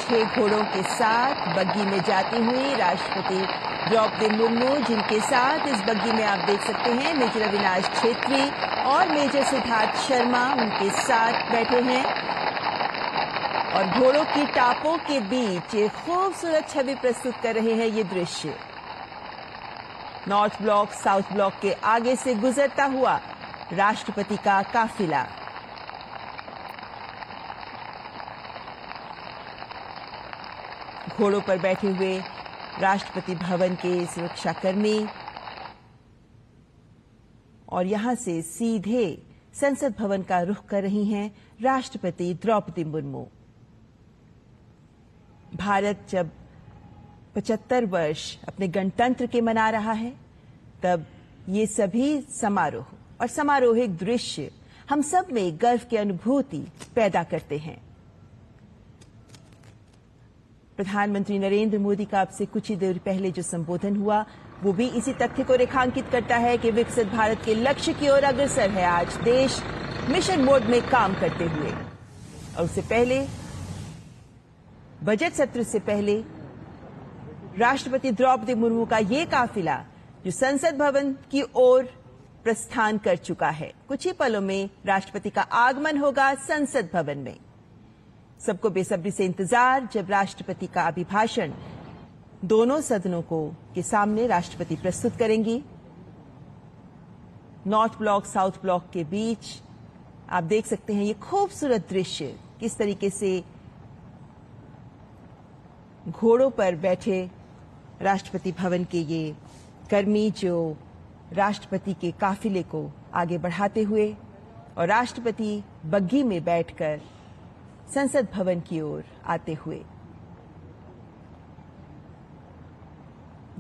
6 घोड़ों के साथ बग्गी में जाती हुई राष्ट्रपति द्रौपदी मुर्मू, जिनके साथ इस बग्गी में आप देख सकते हैं मेजर अविनाश छेत्री और मेजर सिद्धार्थ शर्मा उनके साथ बैठे हैं और घोड़ों की टापों के बीच एक खूबसूरत छवि प्रस्तुत कर रहे हैं ये दृश्य। नॉर्थ ब्लॉक साउथ ब्लॉक के आगे से गुजरता हुआ राष्ट्रपति का काफिला। घोड़ों पर बैठे हुए राष्ट्रपति भवन के सुरक्षाकर्मी और यहां से सीधे संसद भवन का रुख कर रही हैं राष्ट्रपति द्रौपदी मुर्मू। भारत जब 75 वर्ष अपने गणतंत्र के मना रहा है, तब ये सभी समारोह और समारोहिक दृश्य हम सब में गर्व की अनुभूति पैदा करते हैं। प्रधानमंत्री नरेंद्र मोदी का अब से कुछ ही देर पहले जो संबोधन हुआ, वो भी इसी तथ्य को रेखांकित करता है कि विकसित भारत के लक्ष्य की ओर अग्रसर है आज देश मिशन मोड में काम करते हुए। और उससे पहले बजट सत्र से पहले राष्ट्रपति द्रौपदी मुर्मू का ये काफिला जो संसद भवन की ओर प्रस्थान कर चुका है, कुछ ही पलों में राष्ट्रपति का आगमन होगा संसद भवन में। सबको बेसब्री से इंतजार, जब राष्ट्रपति का अभिभाषण दोनों सदनों के सामने राष्ट्रपति प्रस्तुत करेंगी। नॉर्थ ब्लॉक साउथ ब्लॉक के बीच आप देख सकते हैं ये खूबसूरत दृश्य, किस तरीके से घोड़ों पर बैठे राष्ट्रपति भवन के ये कर्मी जो राष्ट्रपति के काफिले को आगे बढ़ाते हुए और राष्ट्रपति बग्गी में बैठकर संसद भवन की ओर आते हुए।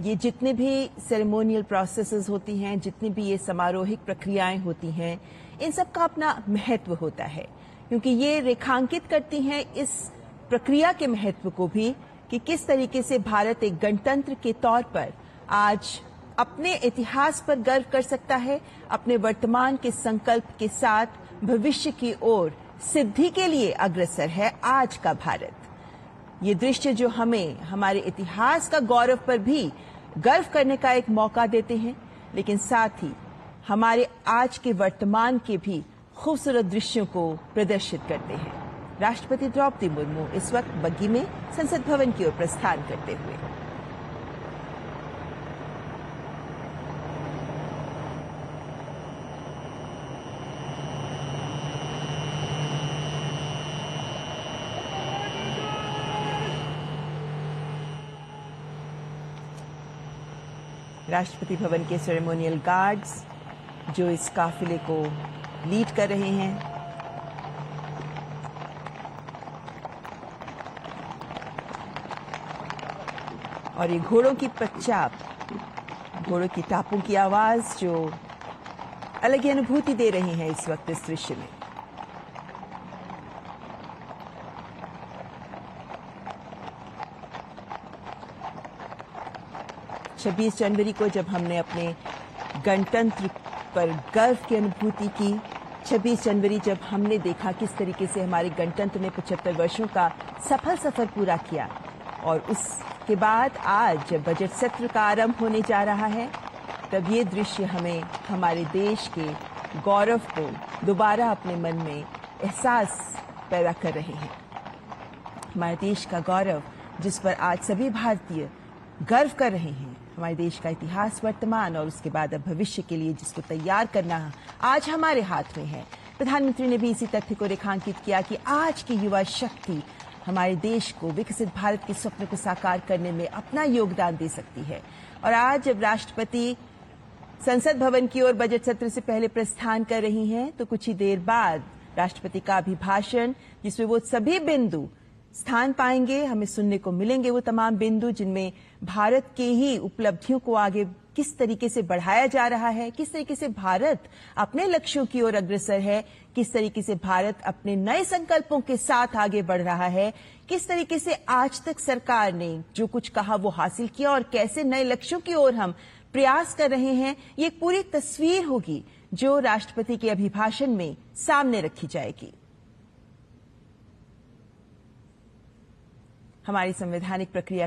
ये जितने भी सेरेमोनियल प्रोसेसेस होती हैं, जितनी भी ये समारोहिक प्रक्रियाएं होती हैं, इन सब का अपना महत्व होता है, क्योंकि ये रेखांकित करती हैं इस प्रक्रिया के महत्व को भी कि किस तरीके से भारत एक गणतंत्र के तौर पर आज अपने इतिहास पर गर्व कर सकता है, अपने वर्तमान के संकल्प के साथ भविष्य की ओर सिद्धि के लिए अग्रसर है आज का भारत। ये दृश्य जो हमें हमारे इतिहास का गौरव पर भी गर्व करने का एक मौका देते हैं, लेकिन साथ ही हमारे आज के वर्तमान के भी खूबसूरत दृश्यों को प्रदर्शित करते हैं। राष्ट्रपति द्रौपदी मुर्मू इस वक्त बग्गी में संसद भवन की ओर प्रस्थान करते हुए। राष्ट्रपति भवन के सेरेमोनियल गार्ड्स जो इस काफिले को लीड कर रहे हैं, और ये घोड़ों की पच्चाप, घोड़ों की टापों की आवाज जो अलग ही अनुभूति दे रही है इस वक्त इस दृश्य में। छब्बीस जनवरी को जब हमने अपने गणतंत्र पर गर्व की अनुभूति की, 26 जनवरी जब हमने देखा किस तरीके से हमारे गणतंत्र ने 75 वर्षों का सफल सफर पूरा किया, और उसके बाद आज जब बजट सत्र का आरंभ होने जा रहा है, तब ये दृश्य हमें हमारे देश के गौरव को दोबारा अपने मन में एहसास पैदा कर रहे हैं। हमारे देश का गौरव जिस पर आज सभी भारतीय गर्व कर रहे हैं, हमारे देश का इतिहास, वर्तमान और उसके बाद अब भविष्य के लिए जिसको तैयार करना आज हमारे हाथ में है। प्रधानमंत्री ने भी इसी तथ्य को रेखांकित किया कि आज की युवा शक्ति हमारे देश को विकसित भारत के स्वप्न को साकार करने में अपना योगदान दे सकती है। और आज जब राष्ट्रपति संसद भवन की ओर बजट सत्र से पहले प्रस्थान कर रही हैं, तो कुछ ही देर बाद राष्ट्रपति का अभिभाषण, जिसमें वो सभी बिंदु स्थान पाएंगे, हमें सुनने को मिलेंगे, वो तमाम बिंदु जिनमें भारत के ही उपलब्धियों को आगे किस तरीके से बढ़ाया जा रहा है, किस तरीके से भारत अपने लक्ष्यों की ओर अग्रसर है, किस तरीके से भारत अपने नए संकल्पों के साथ आगे बढ़ रहा है, किस तरीके से आज तक सरकार ने जो कुछ कहा वो हासिल किया और कैसे नए लक्ष्यों की ओर हम प्रयास कर रहे हैं। ये एक पूरी तस्वीर होगी जो राष्ट्रपति के अभिभाषण में सामने रखी जाएगी। हमारी संवैधानिक प्रक्रिया